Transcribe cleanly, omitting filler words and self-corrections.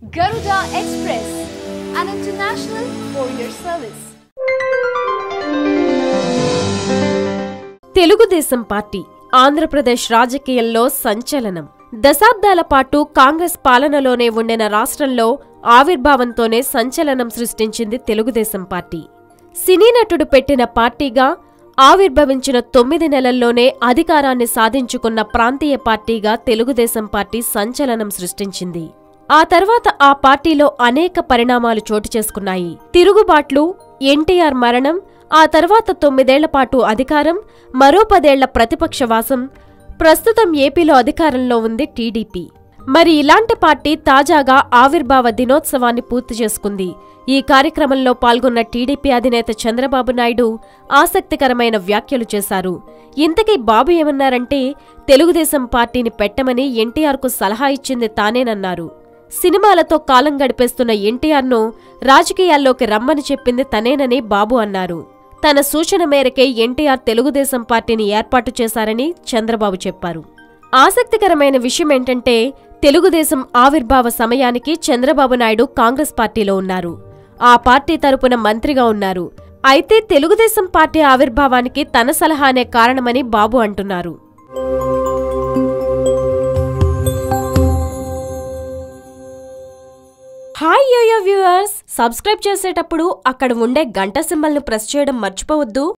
Garuda Express, an international courier service. Telugu Desam party Andhra Pradesh రాజకీయాల్లో సంచలనం. దశాబ్దాల పాటు కాంగ్రెస్ పాలనలోనే ఉండిన రాష్ట్రంలో ఆవిర్భావంతోనే సంచలనం సృష్టించింది తెలుగుదేశం పార్టీ. సినీ నటుడు పెట్టిన పార్టీగా ఆవిర్భవించిన 9 నెలల్లోనే అధికారాన్ని సాధించుకున్న ప్రాంతీయ పార్టీగా తెలుగుదేశం పార్టీ సంచలనం సృష్టించింది. ఆ తర్వాత ఆ పార్టీలో అనేక పరిణామాలు చోటు చేసుకున్నాయి. తిరుగుబాట్లు, ఎన్టీఆర్ మరణం, ఆ తర్వాత 9 ఏళ్ల పాటు అధికారం, మరో 10 ఏళ్ల ప్రతిపక్షవాసం. ప్రస్తుతం ఏపీలో అధికారంలో ఉంది టీడీపీ. మరి ఇలాంటి పార్టీ తాజాగా ఆవిర్భావ దినోత్సవాన్ని పూర్తి చేసుకుంది. ఈ కార్యక్రమంలో పాల్గొన్న టీడీపీ అధినేత చంద్రబాబు నాయుడు ఆసక్తికరమైన వ్యాఖ్యలు చేశారు. ఇంతకీ బాబు ఏమన్నారంటే, తెలుగుదేశం పార్టీని పెట్టమని ఎన్టీఆర్కు సలహా ఇచ్చింది తానేనన్నారు. సినిమాలతో కాలం గడిపేస్తున్న ఎన్టీఆర్ను రాజకీయాల్లోకి రమ్మని చెప్పింది తనేనని బాబు అన్నారు. తన సూచన మేరకే ఎన్టీఆర్ తెలుగుదేశం పార్టీని ఏర్పాటు చేశారని చంద్రబాబు చెప్పారు. ఆసక్తికరమైన విషయమేంటంటే, తెలుగుదేశం ఆవిర్భావ సమయానికి చంద్రబాబు నాయుడు కాంగ్రెస్ పార్టీలో ఉన్నారు. ఆ పార్టీ తరపున మంత్రిగా ఉన్నారు. అయితే తెలుగుదేశం పార్టీ ఆవిర్భావానికి తన సలహానే కారణమని బాబు అంటున్నారు. హాయ్ యోయో వ్యూవర్స్, సబ్స్క్రైబ్ చేసేటప్పుడు అక్కడ ఉండే గంట సింబల్ను ప్రెస్ చేయడం మర్చిపోవద్దు.